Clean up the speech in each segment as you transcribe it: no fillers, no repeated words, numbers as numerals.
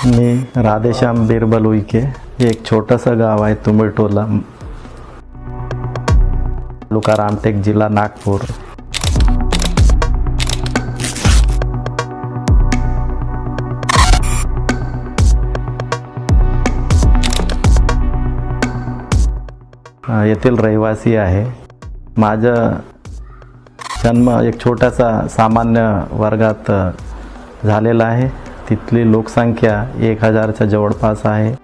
मी राधेश्याम बिरबल उईके, एक छोटंसं गाव आहे तुंबेटोला, तालुका रामटेक, जिल्हा नागपूर। येथील रहिवासी आहे। माझा जन्म एक छोटासा सामान्य वर्गात झालेला आहे। तिथली लोकसंख्या 1000च्या जवळपास आहे।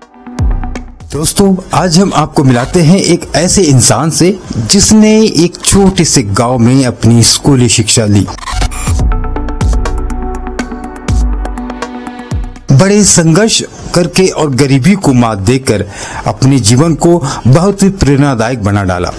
दोस्तों, आज हम आपको मिलाते हैं एक ऐसे इंसान से जिसने एक छोटे से गांव में अपनी स्कूली शिक्षा ली। बड़े संघर्ष करके और गरीबी को मात देकर अपने जीवन को बहुत ही प्रेरणादायक बना डाला।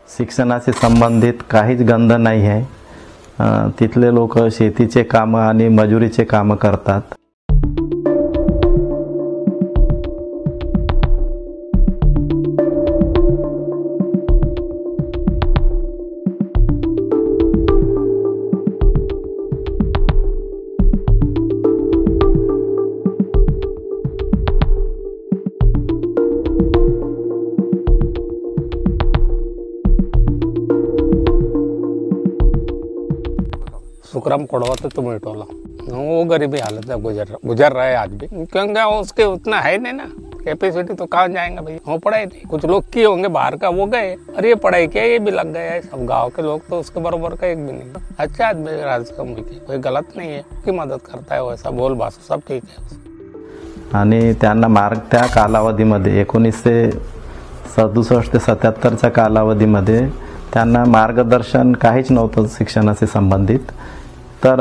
शिक्षणाशी संबंधित काहीच गंध नाही आहे। तिथले लोक शेतीचे काम आणि मजुरीचे काम करतात। सुखराम कोड़वा तो तुंबेटोला, वो गरीबी हालत में गुजर रहा है आज भी, क्योंकि उसके उतना है नहीं ना कैपेसिटी। तो कहाँ जाएंगे भाई। वो पढ़ाई थी, कुछ लोग किए होंगे बाहर का, वो गए, और ये पढ़ाई किया, ये भी लग गया है। सब गांव के लोग तो उसके बराबर का एक भी नहीं। अच्छा आदमी राजकम की कोई गलत नहीं है, की मदद करता है, वैसा बोल भाषा सब ठीक है। आणि त्यांना मार्ग त्या कालावधीमध्ये 1967 ते 77च्या कालावधीमध्ये त्यांना मार्गदर्शन काहीच नव्हतं शिक्षणाशी संबंधित। तर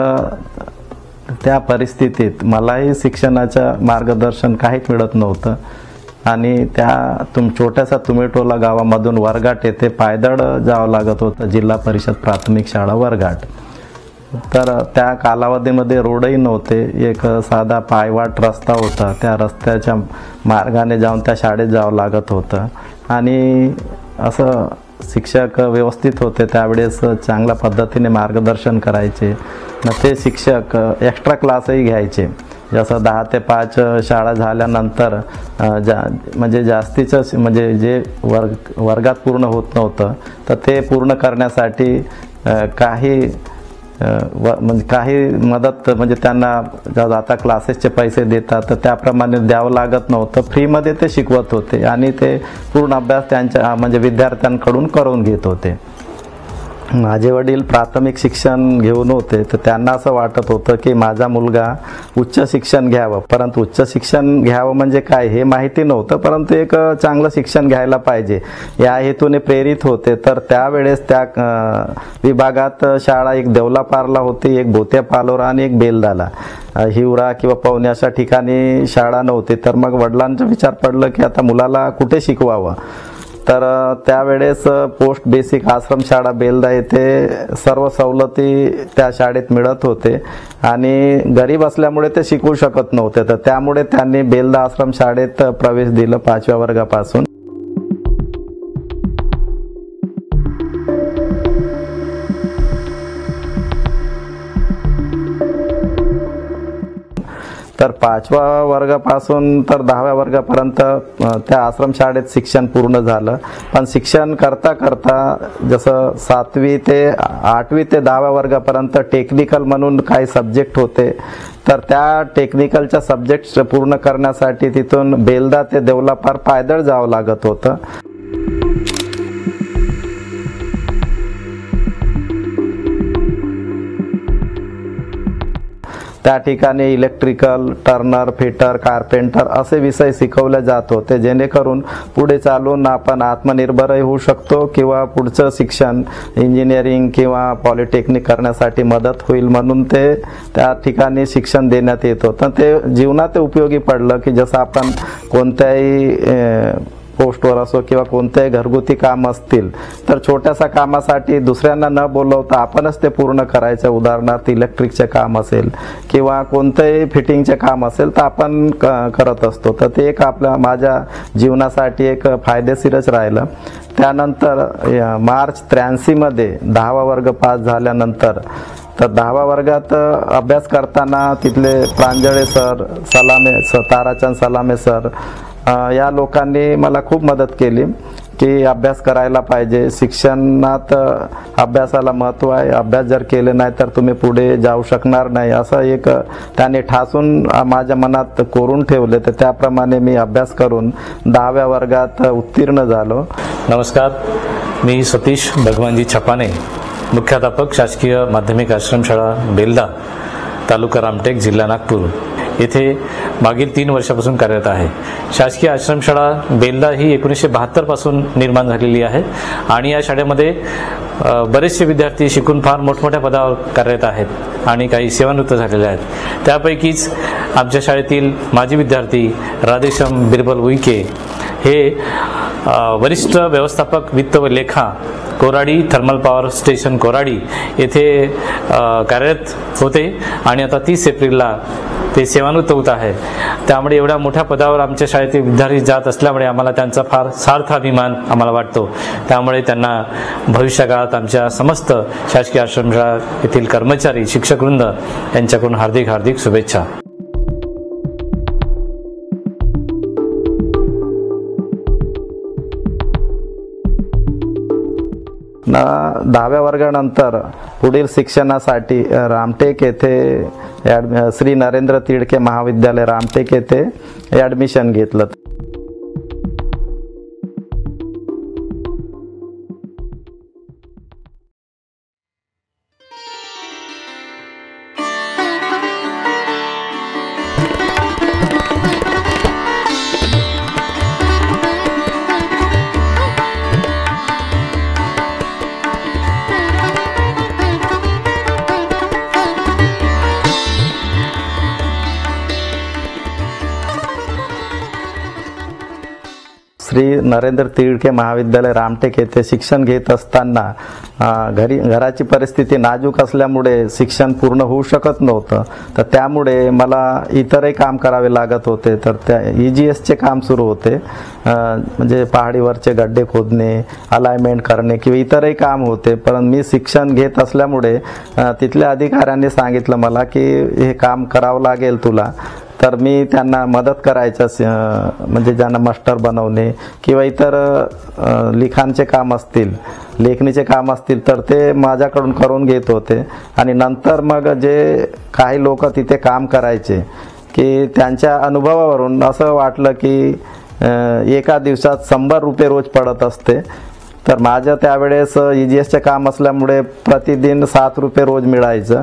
त्या परिस्थितीत मलाही शिक्षणाचं मार्गदर्शन काहीच मिळत नव्हतं आणि त्या छोट्याशा तुंबेटोला गावामधून वरघाट येथे पायदळ जावं लागत होतं, जिल्हा परिषद प्राथमिक शाळा वरघाट। तर त्या कालावधीमध्ये रोडही नव्हते, एक साधा पायवाट रस्ता होता, त्या रस्त्याच्या मार्गाने जाऊन त्या शाळेत जावं लागत होतं। आणि असं शिक्षक व्यवस्थित होते त्यावेळेस, चांगल्या पद्धतीने मार्गदर्शन करायचे न ते शिक्षक एक्स्ट्रा क्लासही घ्यायचे। जसं 10 ते 5 शाळा झाल्यानंतर म्हणजे जास्तीचं म्हणजे जे वर्गात पूर्ण होत नव्हतं तर ते पूर्ण करण्यासाठी काही मदत म्हणजे त्यांना आता क्लासेसचे पैसे देतात तर त्याप्रमाणे द्यावं लागत नव्हतं, फ्रीमध्ये ते शिकवत होते आणि ते पूर्ण अभ्यास त्यांच्या म्हणजे विद्यार्थ्यांकडून करून घेत होते। माझे वडील प्राथमिक शिक्षण घेऊन होते, तर त्यांना असं वाटत होतं की माझा मुलगा उच्च शिक्षण घ्यावं, परंतु उच्च शिक्षण घ्यावं म्हणजे काय हे माहिती नव्हतं, परंतु एक चांगलं शिक्षण घ्यायला पाहिजे या हेतूने प्रेरित होते। तर त्यावेळेस त्या विभागात शाळा एक देवलापारला होती, एक भोत्यापालोरा आणि एक बेलदाला, हिवरा किंवा पवनी अशा ठिकाणी शाळा नव्हती। तर मग वडिलांचा विचार पडलं की आता मुलाला कुठे शिकवावं। तर त्यावेळेस पोस्ट बेसिक आश्रम शाळा बेलदा येथे सर्व सवलती त्या शाळेत मिळत होते आणि गरीब असल्यामुळे ते शिकू शकत नव्हते, तर त्यामुळे त्यांनी बेलदा आश्रम शाळेत प्रवेश दिला 5व्या वर्गापासून। तर 5व्या वर्गापासून तर 10व्या वर्गापर्यंत त्या आश्रमशाळेत शिक्षण पूर्ण झालं। पण शिक्षण करता करता जसं 7वी ते 8वी ते 10व्या वर्गापर्यंत टेक्निकल म्हणून काही सब्जेक्ट होते, तर त्या टेक्निकलच्या सब्जेक्ट्स पूर्ण करण्यासाठी तिथून बेलदा ते देवलापार पायदळ जावं लागत होतं। त्या ठिकाणी इलेक्ट्रिकल, टर्नर, फिटर, कार्पेंटर असे विषय शिकवले जात होते, जेणेकरून पुढे चालून आपण आत्मनिर्भरही होऊ शकतो किंवा पुढचं शिक्षण इंजिनिअरिंग किंवा पॉलिटेक्निक करण्यासाठी मदत होईल म्हणून ते त्या ठिकाणी शिक्षण देण्यात येत होतं. ते जीवनात उपयोगी पडलं की जसं आपण कोणत्याही पोस्टवर असो किंवा कोणतेही घरगुती काम असतील तर छोट्याशा कामासाठी दुसऱ्यांना न बोलवता आपणच ते पूर्ण करायचं. उदाहरणार्थ इलेक्ट्रिकचे काम असेल किंवा कोणतेही फिटिंगचे काम असेल तर आपण करत असतो. तर ते एक माझ्या जीवनासाठी एक फायदेशीरच राहिलं. त्यानंतर मार्च 83 मध्ये 10वा वर्ग पास झाल्यानंतर तर 10वा वर्गात अभ्यास करताना तिथले प्रांजळे सर, ताराचंद सलामे सर या लोकांनी मला खूप मदत केली की अभ्यास करायला पाहिजे, शिक्षणात अभ्यासाला महत्त्व आहे, अभ्यास जर केले नाही तर तुम्ही पुढे जाऊ शकणार नाही असं एक त्याने ठासून माझ्या मनात कोरून ठेवले. तर त्याप्रमाणे मी अभ्यास करून 10व्या वर्गात उत्तीर्ण झालो. नमस्कार, मी सतीश भगवानजी छपाने, मुख्याध्यापक शासकीय माध्यमिक आश्रमशाळा बेल्दा, तालुका रामटेक, जिल्हा नागपूर येथे मागील 3 वर्षापासून कार्यरत आहे. शासकीय आश्रमशाळा बेल्दा ही 1972 पासून निर्माण झालेली आहे आणि या शाळेमध्ये बरेचसे विद्यार्थी शिकून फार मोठमोठ्या पदावर कार्यरत आहेत आणि काही सेवानिवृत्त झालेले आहेत. त्यापैकीच आमच्या शाळेतील माजी विद्यार्थी राधेश्याम बिरबल उईके हे वरिष्ठ व्यवस्थापक वित्त व लेखा, Koradi thermal power station Koradi येथे कार्यरत होते आणि आता 30 एप्रिलला ते सेवानिवृत्त होत आहे. त्यामुळे एवढ्या मोठ्या पदावर आमच्या शाळेतील विद्यार्थी जात असल्यामुळे आम्हाला त्यांचा फार सार्थ अभिमान आम्हाला वाटतो. त्यामुळे त्यांना भविष्यकाळात आमच्या समस्त शासकीय आश्रमशाळा येथील कर्मचारी, शिक्षकवृंद यांच्याकडून हार्दिक हार्दिक शुभेच्छा. 10व्या वर्गानंतर पुढील शिक्षणासाठी रामटेक येथे श्री नरेंद्र तिडके महाविद्यालय रामटेक येथे ॲडमिशन घेतलं. श्री नरेंद्र तिडके महाविद्यालय रामटेक येथे शिक्षण घेत असताना घराची परिस्थिती नाजूक असल्यामुळे शिक्षण पूर्ण होऊ शकत नव्हतं. तर त्यामुळे मला इतरही काम करावे लागत होते. तर त्या EGSचे काम सुरू होते, म्हणजे पहाडीवरचे गड्डे खोदणे, अलाइनमेंट करणे किंवा इतरही काम होते. पण मी शिक्षण घेत असल्यामुळे तिथल्या अधिकाऱ्यांनी सांगितलं मला की हे काम करावं लागेल तुला. तर मी त्यांना मदत करायचं, म्हणजे ज्यांना मास्टर बनवणे किंवा इतर लिखाणचे काम असतील, लेखणीचे काम असतील तर ते माझ्याकडून करून घेत होते. आणि नंतर मग जे काही लोक तिथे काम करायचे की त्यांच्या अनुभवावरून असं वाटलं की एका दिवसात 100 रुपये रोज पडत असते. तर माझं त्यावेळेस EGSचे काम असल्यामुळे प्रतिदिन 7 रुपये रोज मिळायचं.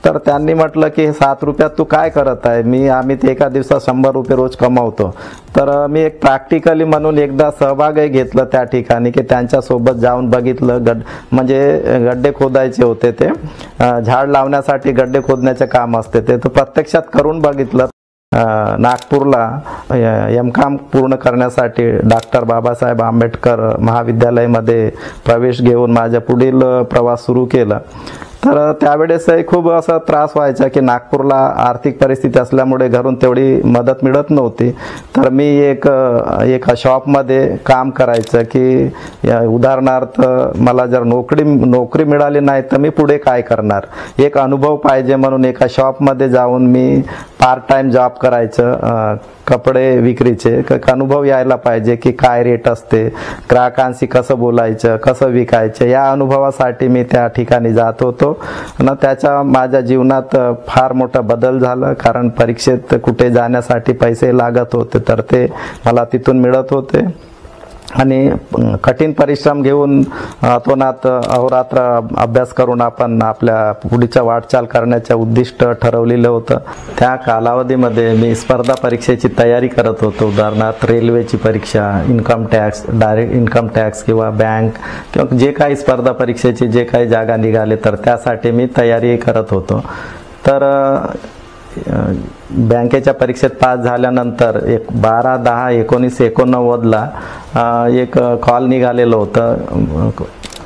तर त्यांनी म्हटलं की 7 रुपयात तू काय करत आहे? आम्ही ते एका दिवसात 100 रुपये रोज कमावतो. तर मी एक प्रॅक्टिकली म्हणून एकदा सहभागही घेतलं त्या ठिकाणी की त्यांच्यासोबत जाऊन बघितलं. म्हणजे गड्डे खोदायचे होते, ते झाड लावण्यासाठी गड्डे खोदण्याचे काम असते ते तर प्रत्यक्षात करून बघितलं. नागपूरला M.Com पूर्ण करण्यासाठी डॉक्टर बाबासाहेब आंबेडकर महाविद्यालयामध्ये प्रवेश घेऊन माझ्या पुढील प्रवास सुरू केला. तर त्यावेळेसही खूप असा त्रास व्हायचा की नागपूरला आर्थिक परिस्थिती असल्यामुळे घरून तेवढी मदत मिळत नव्हती. तर मी एका शॉपमध्ये काम करायचं की उदाहरणार्थ मला जर नोकरी मिळाली नाही तर मी पुढे काय करणार, एक अनुभव पाहिजे म्हणून एका शॉपमध्ये जाऊन मी पार्ट टाइम जॉब करायचं, कपडे विक्रीचे. अनुभव यायला पाहिजे की काय रेट असते, ग्राहकांशी कसं बोलायचं, कसं विकायचं, या अनुभवासाठी मी त्या ठिकाणी जात होतो. आणि त्याचा माझ्या जीवनात फार मोठा बदल झाला, कारण परीक्षेत कुठे जाण्यासाठी पैसे लागत होते तर ते मला तिथून मिळत होते. आणि कठीण परिश्रम घेऊन अतोनात अहोरात्र अभ्यास करून आपण आपल्या पुढीच्या वाटचाल करण्याचं उद्दिष्ट ठरवलेलं होतं. त्या कालावधीमध्ये मी स्पर्धा परीक्षेची तयारी करत होतो. उदाहरणार्थ रेल्वेची परीक्षा, income tax, direct income tax किंवा बँक किंवा जे काही स्पर्धा परीक्षेची जे काही जागा निघाले तर त्यासाठी मी तयारी करत होतो. तर बँकेच्या परीक्षेत पास झाल्यानंतर 12/10/1989ला एक कॉल निघालेलं होतं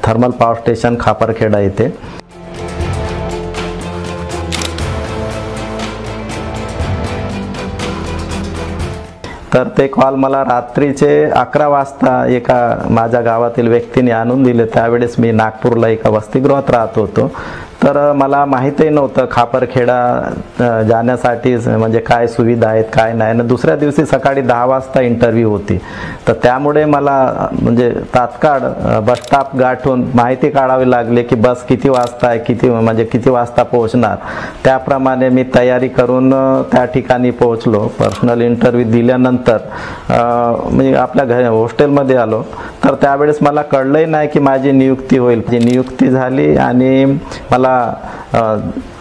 थर्मल पॉवर स्टेशन खापरखेडा येथे. तर ते कॉल मला रात्रीचे 11 वाजता एका माझ्या गावातील व्यक्तीने आणून दिले. त्यावेळेस मी नागपूरला एका वसतिगृहात राहत होतो. तर मला माहीतही नव्हतं खापरखेडा जाण्यासाठी म्हणजे काय सुविधा आहेत काय नाही. आणि दुसऱ्या दिवशी सकाळी 10 वाजता इंटरव्ह्यू होती. तर त्यामुळे मला म्हणजे तात्काळ बस स्टॉप गाठून माहिती काढावी लागली की बस किती वाजता आहे, किती वाजता पोहोचणार. त्याप्रमाणे मी तयारी करून त्या ठिकाणी पोहोचलो. पर्सनल इंटरव्ह्यू दिल्यानंतर मी आपल्या हॉस्टेलमध्ये आलो. तर त्यावेळेस मला कळलंही नाही की माझी नियुक्ती होईल. जी नियुक्ती झाली आणि मला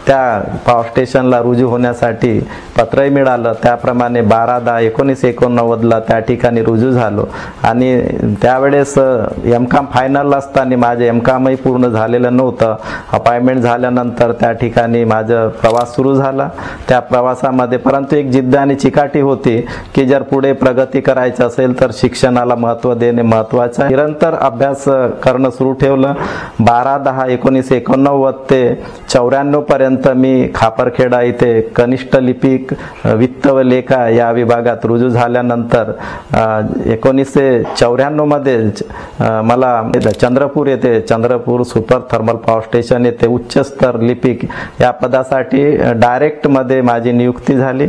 त्या पॉवर स्टेशनला रुजू होण्यासाठी पत्रही मिळालं. त्याप्रमाणे 12/10/1989ला त्या ठिकाणी रुजू झालो. आणि त्यावेळेस एमकॉम फायनल असताना माझे एमकॉमही पूर्ण झालेलं नव्हतं. अपॉइंटमेंट झाल्यानंतर त्या ठिकाणी माझा प्रवास सुरू झाला. त्या प्रवासामध्ये परंतु एक जिद्द आणि चिकाटी होती की जर पुढे प्रगती करायची असेल तर शिक्षणाला महत्त्व देणे महत्त्वाचं आहे. निरंतर अभ्यास करणं सुरू ठेवलं. 12/10/1989 ते 94 पर्यंत मी खापरखेडा इथे कनिष्ठ लिपिक वित्त व लेखा या विभागात रुजू झाल्यानंतर 1994 मध्ये मला Chandrapur super thermal power station येथे उच्च स्तर लिपिक या पदासाठी डायरेक्ट मध्ये माझी नियुक्ती झाली.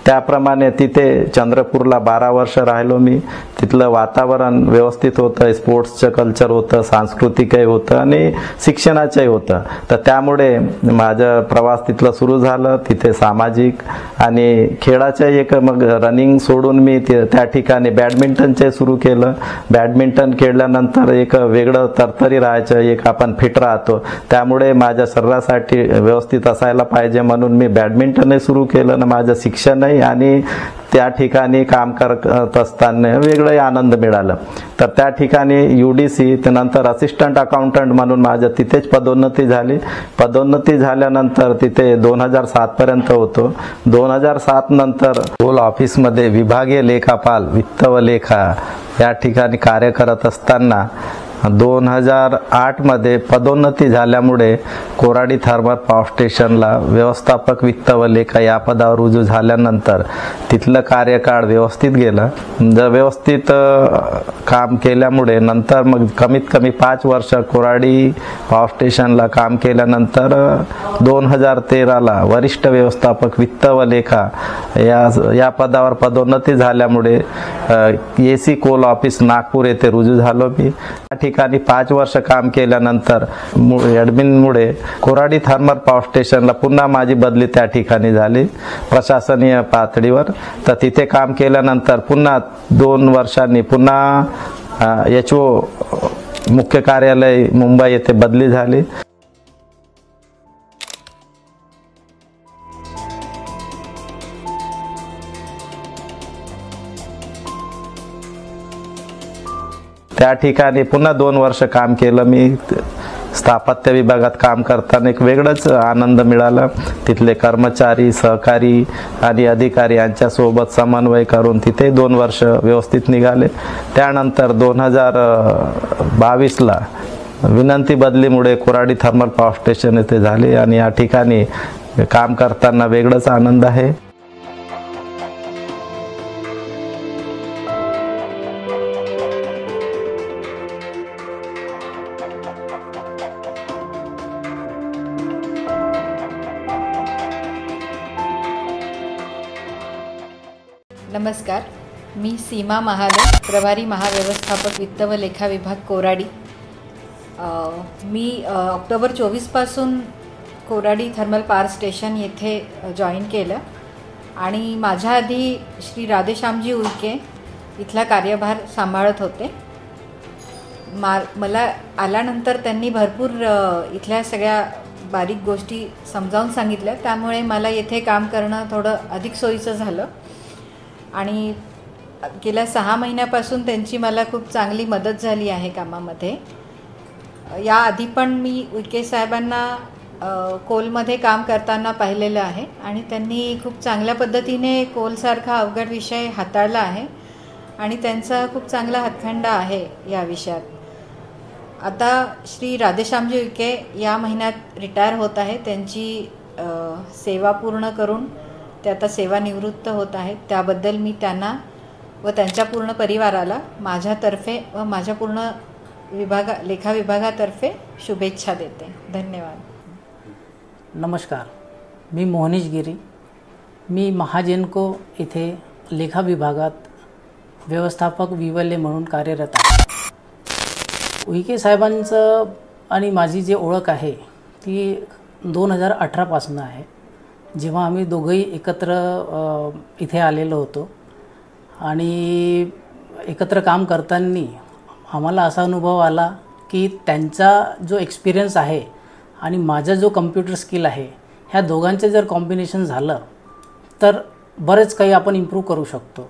त्याप्रमाणे तिथे चंद्रपूरला 12 वर्ष राहिलो मी. तिथलं वातावरण व्यवस्थित होतं, स्पोर्ट्सचं कल्चर होतं, सांस्कृतिकही होतं आणि शिक्षणाचंही होतं. तर त्यामुळे माझं प्रवास तिथलं सुरू झालं. तिथे सामाजिक आणि खेळाचं एक मग रनिंग सोडून मी त्या ठिकाणी बॅडमिंटनचे सुरू केलं. बॅडमिंटन खेळल्यानंतर एक वेगळं तरतरी राहायचं, एक आपण फिट राहतो. त्यामुळे माझ्या शरीरासाठी व्यवस्थित असायला पाहिजे म्हणून मी बॅडमिंटनही सुरू केलं आणि माझं शिक्षणही आणि त्या ठिकाणी काम करत असताना वेगळाही आनंद मिळाला. तर त्या ठिकाणी UDC त्यानंतर असिस्टंट अकाउंटंट म्हणून माझ्या तिथेच पदोन्नती झाली. पदोन्नती झाल्यानंतर तिथे 2007 पर्यंत होतो. 2007 नंतर कोल ऑफिसमध्ये विभागीय लेखापाल वित्त व लेखा या ठिकाणी कार्य करत असताना 2008 मध्ये पदोन्नती झाल्यामुळे कोराडी थर्मल पॉवर स्टेशनला व्यवस्थापक वित्त व लेखा या पदावर रुजू झाल्यानंतर तिथलं कार्यकाळ व्यवस्थित गेलं. व्यवस्थित काम केल्यामुळे नंतर मग कमीत कमी 5 वर्ष कोराडी पॉवर स्टेशनला काम केल्यानंतर 2013ला वरिष्ठ व्यवस्थापक वित्त व लेखा या पदावर पदोन्नती झाल्यामुळे AC कोल ऑफिस नागपूर येथे रुजू झालो मी. त्या ठिकाणी 5 वर्ष काम केल्यानंतर ॲडमिनमुळे कोराडी थर्मल पॉवर स्टेशनला पुन्हा माझी बदली त्या ठिकाणी झाली प्रशासनीय पातळीवर. तर तिथे काम केल्यानंतर पुन्हा 2 वर्षांनी पुन्हा HO मुख्य कार्यालय मुंबई येथे बदली झाली. त्या ठिकाणी पुन्हा 2 वर्ष काम केलं मी. स्थापत्य विभागात काम करताना एक वेगळाच आनंद मिळाला. तिथले कर्मचारी, सहकारी आणि अधिकारी यांच्यासोबत समन्वय करून तिथे 2 वर्ष व्यवस्थित निघाले. त्यानंतर 2022ला विनंती बदलीमुळे कोराडी थर्मल पॉवर स्टेशन येथे झाले आणि या ठिकाणी काम करताना वेगळाच आनंद आहे. नमस्कार, मी सीमा महाले, प्रभारी महाव्यवस्थापक वित्त व लेखा विभाग कोराडी. मी ऑक्टोबर 24 पासून कोराडी थर्मल पॉवर स्टेशन येथे जॉईन केलं आणि माझ्या आधी श्री राधेश्यामजी उईके इथला कार्यभार सांभाळत होते. मला आल्यानंतर त्यांनी भरपूर इथल्या सगळ्या बारीक गोष्टी समजावून सांगितल्या, त्यामुळे मला येथे काम करणं थोडं अधिक सोयीचं झालं. आणि गेल्या 6 महिन्यापासून त्यांची मला खूप चांगली मदत झाली आहे कामामध्ये. याआधी पण मी उईके साहेबांना कोलमध्ये काम करताना पाहिलेलं आहे आणि त्यांनी खूप चांगल्या पद्धतीने कोलसारखा अवघड विषय हाताळला आहे आणि त्यांचा खूप चांगला हातखंडा आहे या विषयात. आता श्री राधेश्यामजी उईके या महिन्यात रिटायर होत आहे. त्यांची सेवा पूर्ण करून ते आता सेवानिवृत्त होत आहेत. त्याबद्दल मी त्यांना व त्यांच्या पूर्ण परिवाराला माझ्यातर्फे व माझ्या पूर्ण लेखा विभागातर्फे शुभेच्छा देते. धन्यवाद. नमस्कार, मी मोहनीश गिरी. मी महाजेनको इथे लेखा विभागात व्यवस्थापक विवले म्हणून कार्यरत आहे. उईके साहेबांचं आणि माझी जी ओळख आहे ती 2018पासून आहे, जेव्हा आम्ही दोघंही एकत्र इथे आलेलो होतो आणि एकत्र काम करताना आम्हाला असा अनुभव आला की त्यांचा जो एक्सपिरियन्स आहे आणि माझा जो कम्प्युटर स्किल आहे, ह्या दोघांचं जर कॉम्बिनेशन झालं तर बरेच काही आपण इम्प्रूव्ह करू शकतो.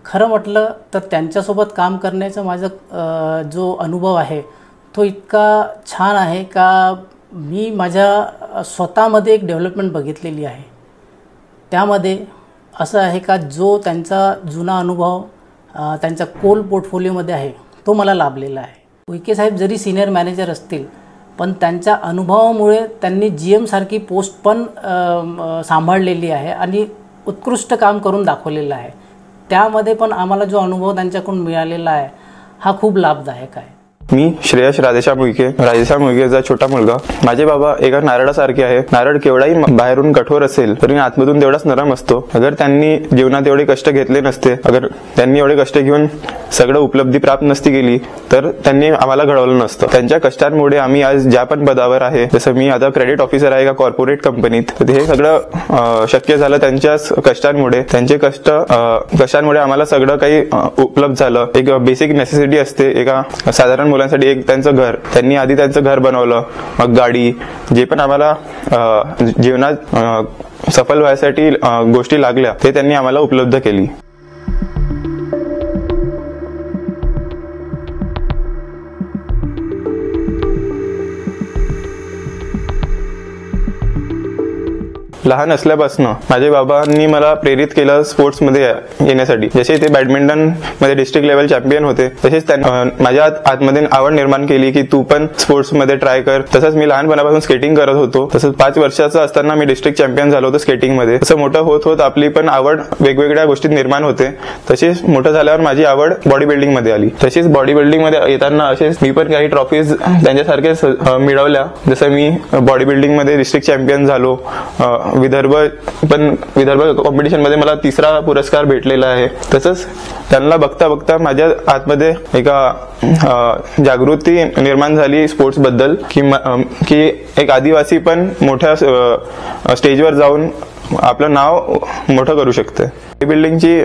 खरं म्हटलं तर त्यांच्यासोबत काम करण्याचा माझा जो अनुभव आहे तो इतका छान आहे का मी माझ्या स्वतःमध्ये एक डेव्हलपमेंट बघितलेली आहे. त्यामध्ये असं आहे का जो त्यांचा जुना अनुभव त्यांच्या कोल पोर्टफोलिओमध्ये आहे तो मला लाभलेला आहे. उईके साहेब जरी सिनियर मॅनेजर असतील पण त्यांच्या अनुभवामुळे त्यांनी GM सारखी पोस्ट पण सांभाळलेली आहे आणि उत्कृष्ट काम करून दाखवलेलं आहे. त्यामध्ये पण आम्हाला जो अनुभव त्यांच्याकडून मिळालेला आहे हा खूप लाभदायक आहे. मी श्रेयश राधेश्याम उईकेचा छोटा मुलगा. माझे बाबा एका नारळासारखे आहे. नारळ केवढाही बाहेरून कठोर असेल तरी आतमधून तेवढाच नरम असतो. अगर त्यांनी जीवनात एवढे कष्ट घेतले नसते, अगर त्यांनी एवढे कष्ट घेऊन सगळं उपलब्धी प्राप्त नसती केली तर त्यांनी आम्हाला घडवलं नसतं. त्यांच्या कष्टांमुळे आम्ही आज ज्या पण पदावर आहे, जसं मी आता क्रेडिट ऑफिसर आहे एका कॉर्पोरेट कंपनीत, हे सगळं शक्य झालं त्यांच्याच कष्टांमुळे. त्यांचे कष्टांमुळे आम्हाला सगळं काही उपलब्ध झालं. एक बेसिक नेसेसिटी असते एका साधारण मुलांसाठी, एक त्यांचं घर. त्यांनी आधी त्यांचं घर बनवलं, मग गाडी, जे पण आम्हाला जीवनात सफल व्हायसाठी गोष्टी लागल्या ते त्यांनी आम्हाला उपलब्ध केली. लहान असल्यापासून माझे बाबांनी मला प्रेरित केलं स्पोर्ट्समध्ये येण्यासाठी. जसे ते बॅडमिंटन मध्ये डिस्ट्रिक्ट लेवल चॅम्पियन होते, तसेच त्यांनी माझ्या आतमध्ये आवड निर्माण केली की तू पण स्पोर्ट्समध्ये ट्राय कर. तसंच मी लहानपणापासून स्केटिंग करत होतो. तसंच 5 वर्षाचा असताना मी डिस्ट्रिक्ट चॅम्पियन झालो होतो स्केटिंगमध्ये. तसं मोठं होत होत आपली पण आवड वेगवेगळ्या गोष्टीत निर्माण होते. तशीच मोठं झाल्यावर माझी आवड बॉडी बिल्डिंग मध्ये आली. तशीच बॉडी बिल्डिंग मध्ये येताना असेच मी पण काही ट्रॉफीज त्यांच्यासारखेच मिळवल्या. जसं मी बॉडी बिल्डिंग मध्ये डिस्ट्रिक्ट चॅम्पियन झालो. विदर्भ कॉम्पिटिशन मध्ये मला 3रा पुरस्कार भेटलेला आहे. तसंच त्यांना बघता बघता माझ्या आतमध्ये एका जागृती निर्माण झाली स्पोर्ट्स बद्दल की एक आदिवासी पण मोठ्या स्टेजवर जाऊन आपलं नाव मोठं करू शकते. बिल्डिंगची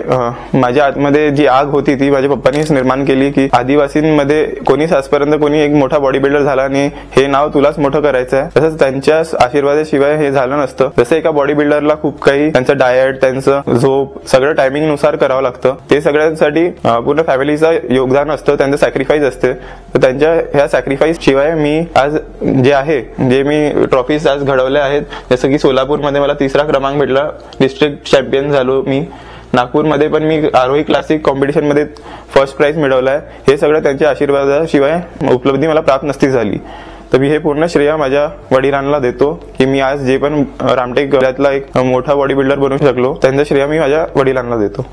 माझ्या आतमध्ये जी आग होती ती माझ्या पप्पांनीच निर्माण केली की आदिवासींमध्ये कोणीच आजपर्यंत कोणी एक मोठा बॉडी बिल्डर झाला नाही, हे नाव तुलाच मोठं करायचं आहे. तसंच त्यांच्या आशीर्वादाशिवाय हे झालं नसतं. जसं एका बॉडी बिल्डरला खूप काही त्यांचं डाएट, त्यांचं झोप सगळं टायमिंग नुसार करावं लागतं. ते सगळ्यांसाठी पूर्ण फॅमिलीचं योगदान असतं, त्यांचं सॅक्रिफाईस असते. तर त्यांच्या ह्या सॅक्रिफाईस शिवाय मी आज जे मी ट्रॉफीज आज घडवल्या आहेत. जसं की सोलापूरमध्ये मला 3रा क्रमांक भेटला, डिस्ट्रिक्ट चॅम्पियन झालो मी. नागपूरमध्ये पण मी आरोही क्लासिक कॉम्पिटिशन मध्ये 1st प्राइज मिळवलाय. हे सगळं त्यांच्या आशीर्वादाशिवाय उपलब्धी मला प्राप्त नसती झाली. तर मी हे पूर्ण श्रेय माझ्या वडिलांना देतो की मी आज जे पण रामटेक जिल्ह्यातला एक मोठा बॉडी बिल्डर बनू शकलो, त्यांचं श्रेय मी माझ्या वडिलांना देतो.